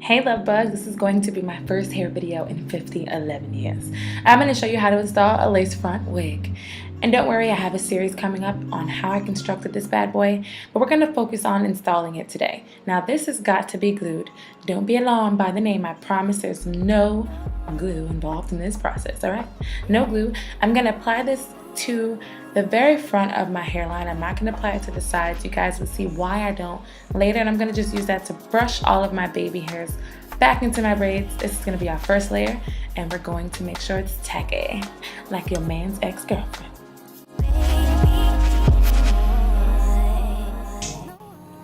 Hey love bugs, this is going to be my first hair video in 11 years. I'm going to show you how to install a lace front wig. And don't worry, I have a series coming up on how I constructed this bad boy, but we're going to focus on installing it today. Now this has got to be glued. Don't be alarmed by the name, I promise there's no glue involved in this process, alright? No glue. I'm going to apply this to the very front of my hairline. I'm not going to apply it to the sides. You guys will see why I don't later, and I'm going to just use that to brush all of my baby hairs back into my braids. This is going to be our first layer, and we're going to make sure it's tacky like your man's ex-girlfriend.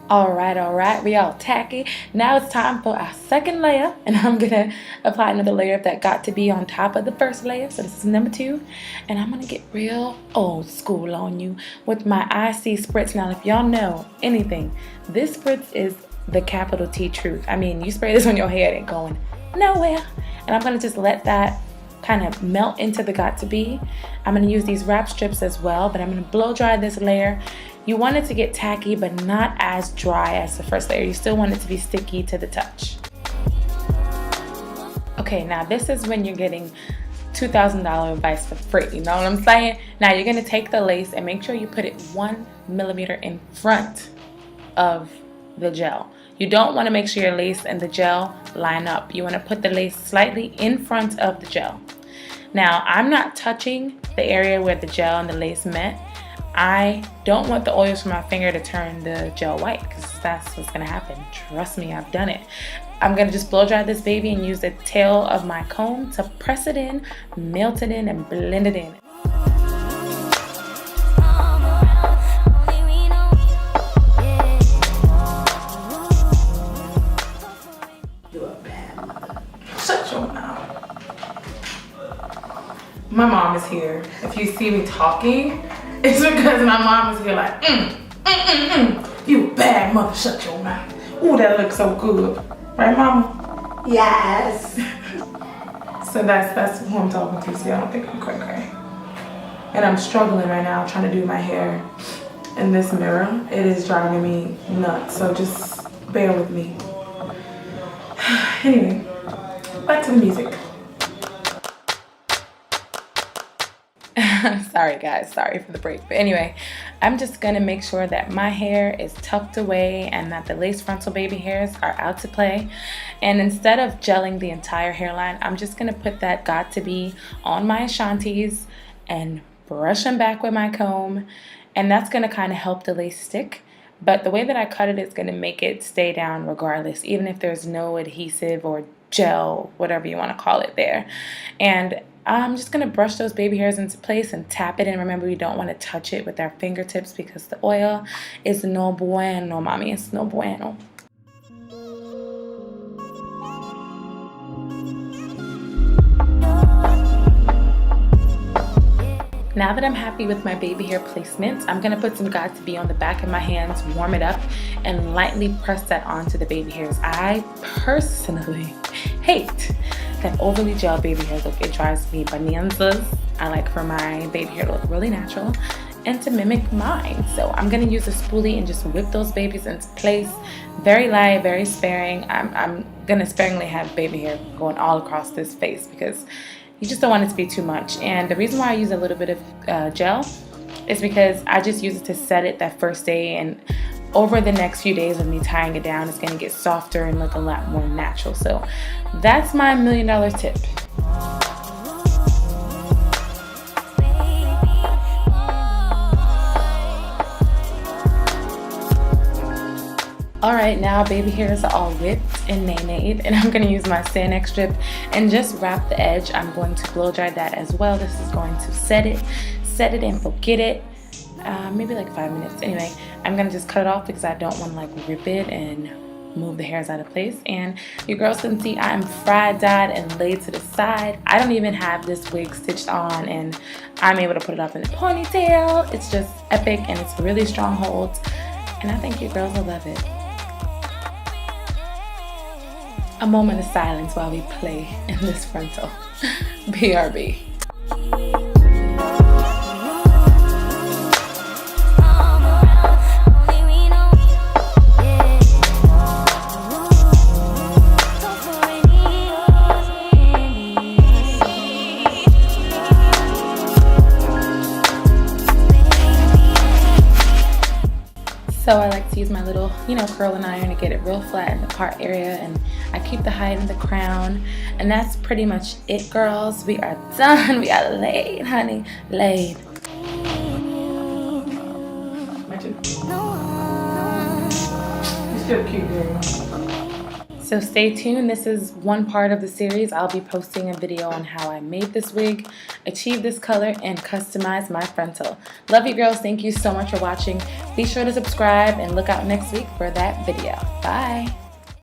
Alright, we all tacky. Now it's time for our second layer, and I'm gonna apply another layer that got to be on top of the first layer. So this is number 2, and I'm gonna get real old school on you with my IC spritz. Now if y'all know anything, this spritz is the capital T truth. I mean, you spray this on your hair, it ain't going nowhere. And I'm gonna just let that kind of melt into the got to be. I'm gonna use these wrap strips as well, but I'm gonna blow dry this layer. You want it to get tacky, but not as dry as the first layer. You still want it to be sticky to the touch. Okay, now this is when you're getting $2,000 advice for free, you know what I'm saying? Now you're gonna take the lace and make sure you put it 1 millimeter in front of the gel. You don't want to make sure your lace and the gel line up. You want to put the lace slightly in front of the gel. Now I'm not touching the area where the gel and the lace met. I don't want the oils from my finger to turn the gel white, because that's what's going to happen. Trust me, I've done it. I'm going to just blow dry this baby and use the tail of my comb to press it in, melt it in, and blend it in. You're a bad mother. Shut your mouth. My mom is here. If you see me talking, it's because my mom is here like, you bad mother, shut your mouth. Ooh, that looks so good. Right, mama? Yes. So that's who I'm talking to. See, I don't think I'm cray-cray. And I'm struggling right now trying to do my hair in this mirror. It is driving me nuts, so just bear with me. Anyway, back to the music. Sorry guys, sorry for the break, but anyway, I'm just gonna make sure that my hair is tucked away and that the lace frontal baby hairs are out to play. And instead of gelling the entire hairline, I'm just gonna put that got to be on my Ashantis and brush them back with my comb, and that's gonna kind of help the lace stick. But the way that I cut it is gonna make it stay down regardless, even if there's no adhesive or gel, whatever you want to call it there. And I'm just going to brush those baby hairs into place and tap it. And remember, we don't want to touch it with our fingertips because the oil is no bueno, mommy. It's no bueno. Now that I'm happy with my baby hair placements, I'm going to put some got to be on the back of my hands, warm it up, and lightly press that onto the baby hairs. I personally hate that overly gel baby hair look. It drives me bananas. I like for my baby hair to look really natural and to mimic mine. So I'm going to use a spoolie and just whip those babies into place. Very light, very sparing. I'm going to sparingly have baby hair going all across this face because you just don't want it to be too much. And the reason why I use a little bit of gel is because I just use it to set it that first day, and over the next few days of me tying it down, it's going to get softer and look a lot more natural. So that's my $1 million tip. Alright, now baby hairs are all whipped and nay-nayed, and I'm going to use my Stand-X strip and just wrap the edge. I'm going to blow dry that as well. This is going to set it and forget it. Maybe like 5 minutes. Anyway, I'm going to just cut it off because I don't want to like rip it and move the hairs out of place. And you girls can see I'm fried, dyed, and laid to the side. I don't even have this wig stitched on, and I'm able to put it up in a ponytail. It's just epic, and it's really strong holds, and I think you girls will love it. A moment of silence while we play in this frontal. BRB. So I like to use my little, curling iron to get it real flat in the part area, and I keep the height in the crown. And that's pretty much it, girls. We are done. We are laid, honey, laid. You're still cute, girl. So stay tuned. This is one part of the series. I'll be posting a video on how I made this wig, achieved this color, and customized my frontal. Love you, girls. Thank you so much for watching. Be sure to subscribe and look out next week for that video. Bye.